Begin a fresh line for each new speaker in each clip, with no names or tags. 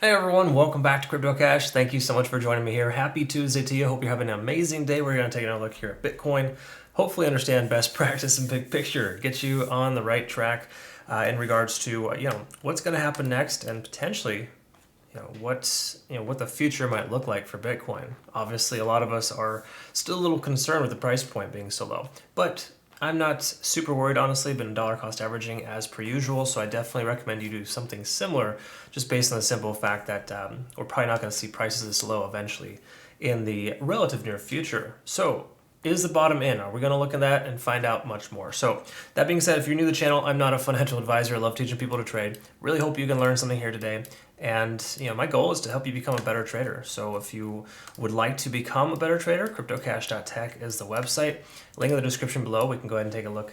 Hey everyone, welcome back to CryptoCache. Thank you so much for joining me here. Happy Tuesday to you. Hope you're having an amazing day. We're going to take another look here at Bitcoin. Hopefully understand best practice and big picture. Get you on the right track in regards to what's going to happen next and potentially what the future might look like for Bitcoin. Obviously, a lot of us are still a little concerned with the price point being so low, but I'm not super worried, honestly. Been dollar cost averaging as per usual, so I definitely recommend you do something similar, just based on the simple fact that we're probably not going to see prices this low eventually in the relative near future. So is the bottom in? Are we going to look at that and find out much more? So that being said, if you're new to the channel, I'm not a financial advisor. I love teaching people to trade. Really hope you can learn something here today. And my goal is to help you become a better trader. So if you would like to become a better trader, CryptoCache.tech is the website. Link in the description below. We can go ahead and take a look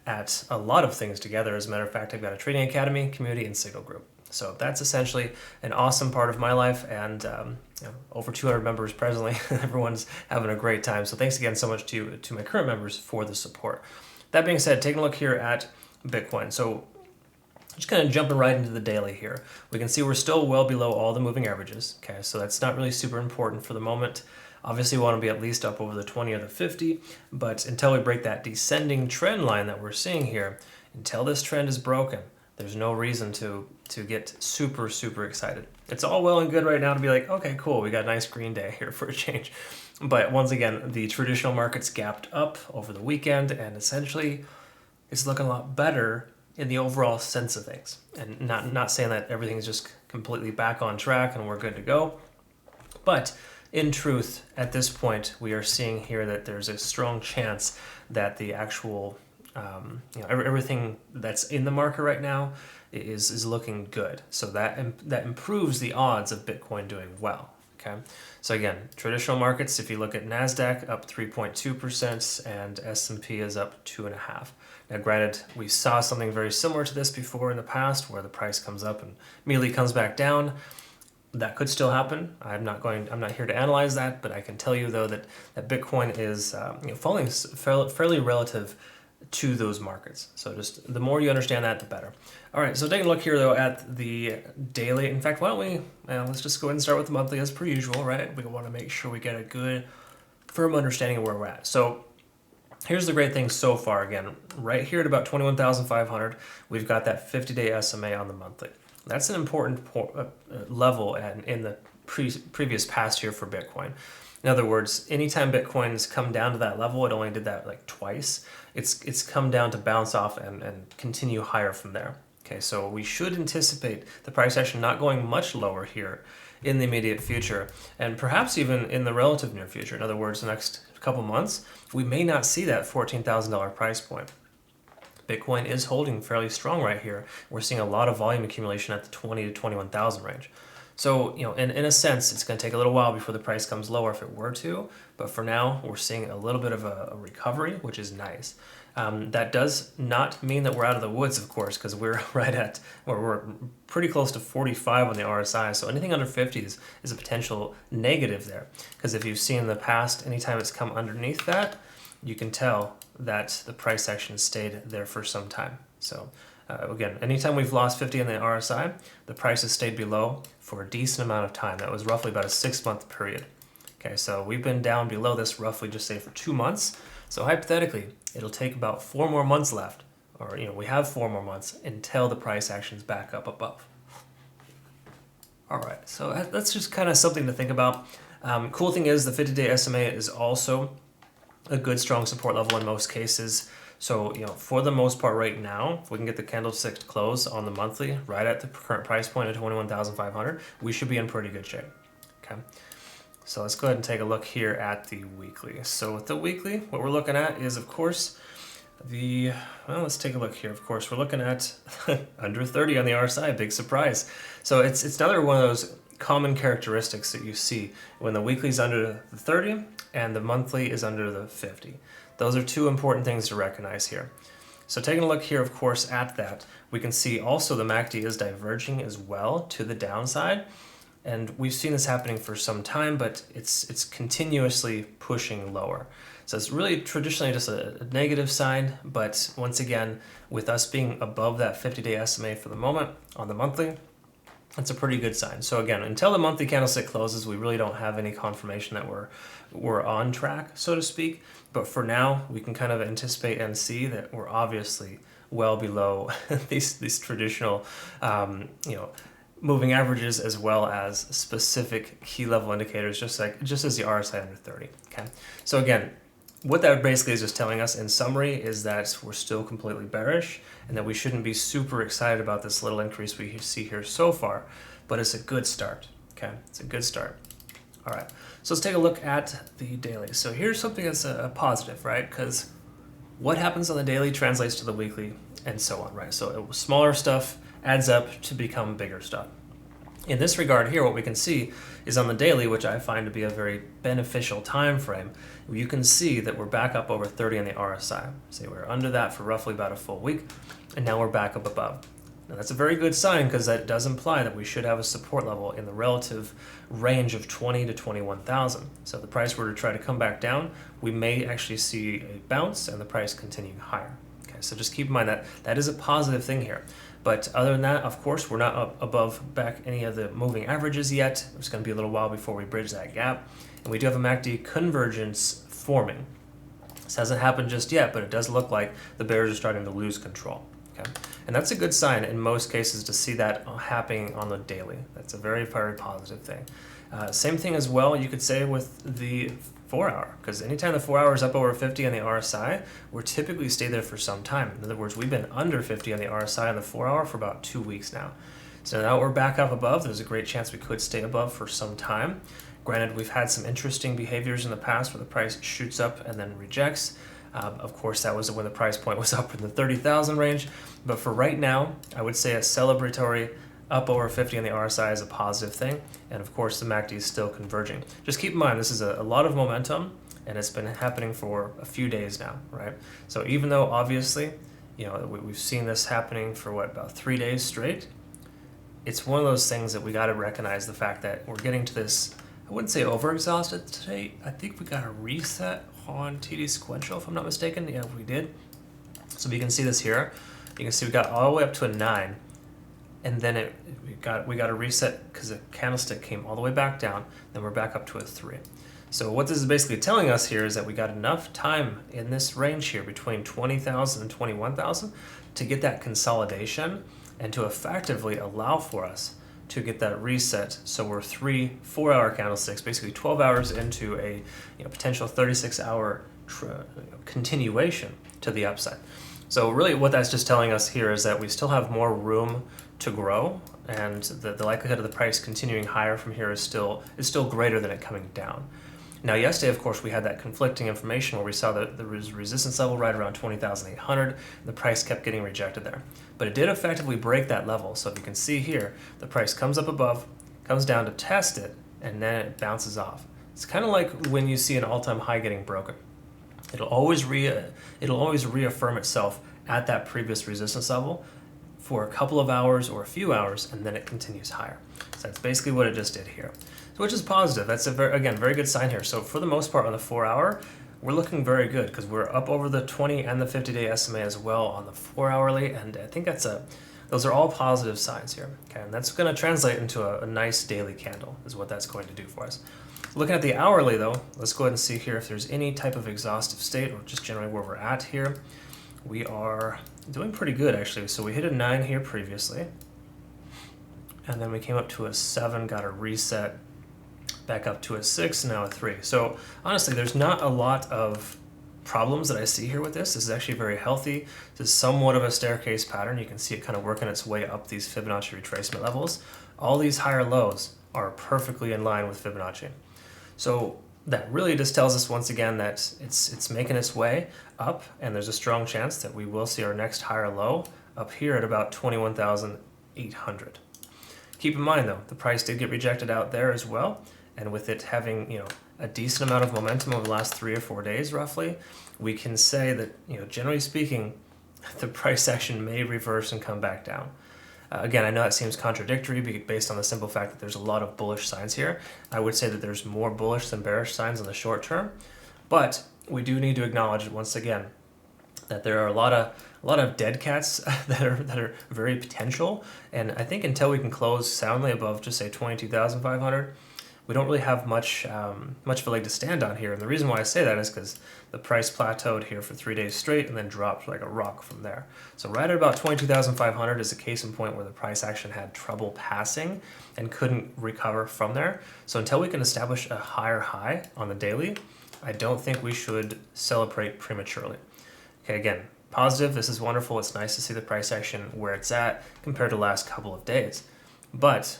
at a lot of things together. As a matter of fact, I've got a trading academy, community, and signal group. So that's essentially an awesome part of my life, and over 200 members presently. Everyone's having a great time. So thanks again so much to my current members for the support. That being said, taking a look here at Bitcoin. So just kind of jumping right into the daily here. We can see we're still well below all the moving averages. Okay, so that's not really super important for the moment. Obviously, we want to be at least up over the 20 or the 50, but until we break that descending trend line that we're seeing here, until this trend is broken, there's no reason to get super excited. It's all well and good right now to be like, okay, cool, we got a nice green day here for a change. But once again, the traditional markets gapped up over the weekend, and essentially it's looking a lot better in the overall sense of things. And not saying that everything's just completely back on track and we're good to go, but in truth, at this point, we are seeing here that there's a strong chance that the actual everything that's in the market right now is looking good. So that improves the odds of Bitcoin doing well. Okay, so again, traditional markets, if you look at NASDAQ, up 3.2%, and S&P is up 2.5%. Now granted, we saw something very similar to this before in the past, where the price comes up and immediately comes back down. That could still happen. I'm not here to analyze that, but I can tell you though that Bitcoin is falling fairly relative to those markets. So just the more you understand that, the better. All right, so taking a look here though at the daily. In fact, why don't we, let's just go ahead and start with the monthly as per usual, right? We want to make sure we get a good, firm understanding of where we're at. So here's the great thing so far. Again, right here at about 21,500, we've got that 50-day SMA on the monthly. That's an important level in the previous past year for Bitcoin. In other words, anytime Bitcoin's come down to that level, it only did that like twice. It's come down to bounce off and continue higher from there. Okay, so we should anticipate the price action not going much lower here in the immediate future, and perhaps even in the relative near future. In other words, the next couple months, we may not see that $14,000 price point. Bitcoin is holding fairly strong right here. We're seeing a lot of volume accumulation at the 20 to 21,000 range. So, in a sense, it's going to take a little while before the price comes lower if it were to, but for now, we're seeing a little bit of a recovery, which is nice. That does not mean that we're out of the woods, of course, because we're we're pretty close to 45 on the RSI, so anything under 50 is a potential negative there. Because if you've seen in the past, anytime it's come underneath that, you can tell that the price action stayed there for some time. So again, anytime we've lost 50 on the RSI, the price has stayed below for a decent amount of time. That was roughly about a 6-month period. Okay, so we've been down below this roughly just say for 2 months. So hypothetically, it'll take about 4 more months left, or we have 4 more months until the price action's back up above. All right, so that's just kind of something to think about. Cool thing is the 50-day SMA is also a good strong support level in most cases. So, for the most part right now, if we can get the candlestick to close on the monthly right at the current price point of 21,500, we should be in pretty good shape. Okay. So let's go ahead and take a look here at the weekly. So with the weekly, what we're looking at is, of course, let's take a look here. Of course, we're looking at under 30 on the RSI, big surprise. So it's another one of those common characteristics that you see when the weekly is under the 30 and the monthly is under the 50. Those are two important things to recognize here. So taking a look here, of course, at that, we can see also the MACD is diverging as well to the downside. And we've seen this happening for some time, but it's continuously pushing lower. So it's really traditionally just a negative sign, but once again, with us being above that 50-day SMA for the moment on the monthly, That's a pretty good sign. So again, until the monthly candlestick closes, we really don't have any confirmation that we're on track, so to speak. But for now, we can kind of anticipate and see that we're obviously well below these traditional, moving averages, as well as specific key level indicators, just as the RSI under 30. Okay, so again, what that basically is just telling us in summary is that we're still completely bearish and that we shouldn't be super excited about this little increase we see here so far, but it's a good start. Okay, it's a good start. All right, so let's take a look at the daily. So here's something that's a positive, right? Because what happens on the daily translates to the weekly and so on, right? So smaller stuff adds up to become bigger stuff. In this regard here, what we can see is on the daily, which I find to be a very beneficial time frame, you can see that we're back up over 30 on the RSI. Say we're under that for roughly about a full week, and now we're back up above. Now that's a very good sign because that does imply that we should have a support level in the relative range of 20 to 21,000. So if the price were to try to come back down, we may actually see a bounce and the price continuing higher. Okay, so just keep in mind that that is a positive thing here. But other than that, of course, we're not up above back any of the moving averages yet. It's going to be a little while before we bridge that gap. And we do have a MACD convergence forming. This hasn't happened just yet, but it does look like the bears are starting to lose control. Okay? And that's a good sign in most cases to see that happening on the daily. That's a very, very positive thing. Same thing as well, you could say with the 4 hour, because anytime the 4 hour is up over 50 on the RSI, we're typically stay there for some time. In other words, we've been under 50 on the RSI on the 4 hour for about 2 weeks now. So now we're back up above. There's a great chance we could stay above for some time. Granted, we've had some interesting behaviors in the past where the price shoots up and then rejects. Of course, that was when the price point was up in the 30,000 range. But for right now, I would say a celebratory up over 50 on the RSI is a positive thing. And of course, the MACD is still converging. Just keep in mind, this is a lot of momentum, and it's been happening for a few days now, right? So even though obviously, we've seen this happening for about 3 days straight, it's one of those things that we got to recognize the fact that we're getting to this, I wouldn't say overexhausted today. I think we got a reset on TD sequential, if I'm not mistaken. Yeah, we did. So we can see this here. You can see we got all the way up to a 9. And then we got a reset because the candlestick came all the way back down. Then we're back up to a 3. So what this is basically telling us here is that we got enough time in this range here between 20,000 and 21,000 to get that consolidation and to effectively allow for us to get that reset. So we're 3 4-hour candlesticks, basically 12 hours into a potential 36-hour continuation to the upside. So really what that's just telling us here is that we still have more room to grow, and the likelihood of the price continuing higher from here is still greater than it coming down. Now yesterday, of course, we had that conflicting information where we saw that there was resistance level right around 20,800. The price kept getting rejected there. But it did effectively break that level. So if you can see here, the price comes up above, comes down to test it, and then it bounces off. It's kind of like when you see an all-time high getting broken. It'll always reaffirm itself at that previous resistance level for a couple of hours or a few hours, and then it continues higher. So that's basically what it just did here, which is positive. That's a very good sign here. So for the most part on the 4 hour, we're looking very good because we're up over the 20 and the 50-day SMA as well on the 4 hourly, and I think those are all positive signs here. Okay, and that's going to translate into a nice daily candle is what that's going to do for us. Looking at the hourly though, let's go ahead and see here if there's any type of exhaustive state or just generally where we're at here. We are doing pretty good actually. So we hit a 9 here previously, and then we came up to a 7, got a reset, back up to a 6, now a 3. So honestly, there's not a lot of problems that I see here with this. This is actually very healthy. This is somewhat of a staircase pattern. You can see it kind of working its way up these Fibonacci retracement levels. All these higher lows are perfectly in line with Fibonacci. So that really just tells us once again that it's making its way up, and there's a strong chance that we will see our next higher low up here at about 21,800. Keep in mind though, the price did get rejected out there as well, and with it having a decent amount of momentum over the last 3 or 4 days roughly, we can say that generally speaking, the price action may reverse and come back down. Again, I know that seems contradictory based on the simple fact that there's a lot of bullish signs here. I would say that there's more bullish than bearish signs in the short term, but we do need to acknowledge once again that there are a lot a lot of dead cats that are very potential. And I think until we can close soundly above just say 22,500, we don't really have much of a leg to stand on here. And the reason why I say that is because the price plateaued here for 3 days straight and then dropped like a rock from there. So right at about 22,500 is a case in point where the price action had trouble passing and couldn't recover from there. So until we can establish a higher high on the daily, I don't think we should celebrate prematurely. Okay, again, positive, this is wonderful. It's nice to see the price action where it's at compared to the last couple of days. But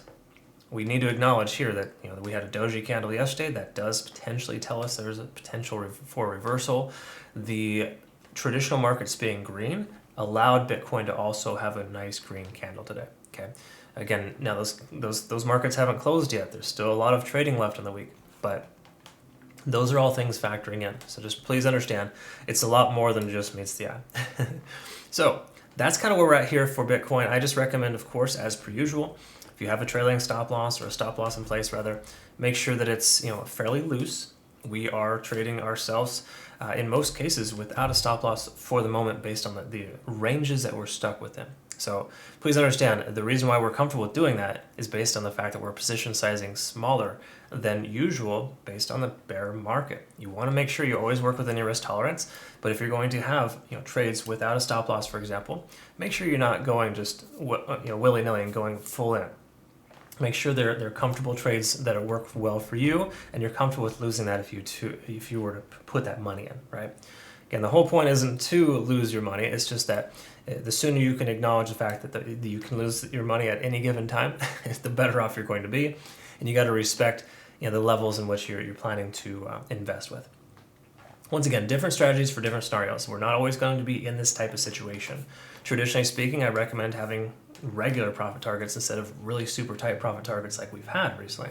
we need to acknowledge here that that we had a doji candle yesterday that does potentially tell us there's a potential for reversal. The traditional markets being green allowed Bitcoin to also have a nice green candle today. Okay, again, now those markets haven't closed yet. There's still a lot of trading left in the week, but those are all things factoring in. So just please understand, it's a lot more than just meets the eye. So that's kind of where we're at here for Bitcoin. I just recommend, of course, as per usual, if you have a trailing stop loss or a stop loss in place rather, make sure that it's fairly loose. We are trading ourselves in most cases without a stop loss for the moment based on the ranges that we're stuck within. So please understand, the reason why we're comfortable with doing that is based on the fact that we're position sizing smaller than usual based on the bear market. You want to make sure you always work within your risk tolerance, but if you're going to have trades without a stop loss, for example, make sure you're not going just willy-nilly and going full in. Make sure they're comfortable trades that work well for you, and you're comfortable with losing that if you were to put that money in, right? Again, the whole point isn't to lose your money. It's just that the sooner you can acknowledge the fact that you can lose your money at any given time, the better off you're going to be. And you got to respect the levels in which you're planning to invest with. Once again, different strategies for different scenarios. We're not always going to be in this type of situation. Traditionally speaking, I recommend having regular profit targets instead of really super tight profit targets like we've had recently.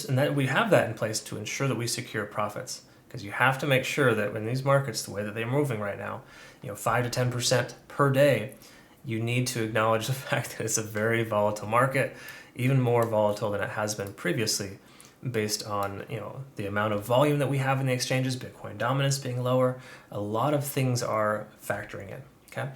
And that we have that in place to ensure that we secure profits, because you have to make sure that when these markets, the way that they're moving right now, 5 to 10% per day, you need to acknowledge the fact that it's a very volatile market, even more volatile than it has been previously, based on the amount of volume that we have in the exchanges, Bitcoin dominance being lower. A lot of things are factoring in. Okay,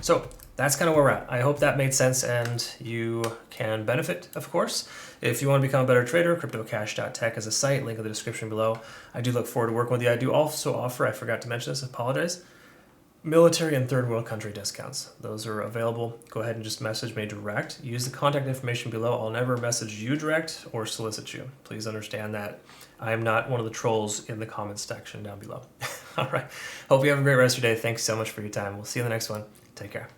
so that's kind of where we're at. I hope that made sense and you can benefit, of course. If you want to become a better trader, CryptoCache.tech is a site, link in the description below. I do look forward to working with you. I do also offer, I forgot to mention this, apologize, military and third world country discounts. Those are available. Go ahead and just message me direct. Use the contact information below. I'll never message you direct or solicit you. Please understand that I am not one of the trolls in the comments section down below. All right. Hope you have a great rest of your day. Thanks so much for your time. We'll see you in the next one. Take care.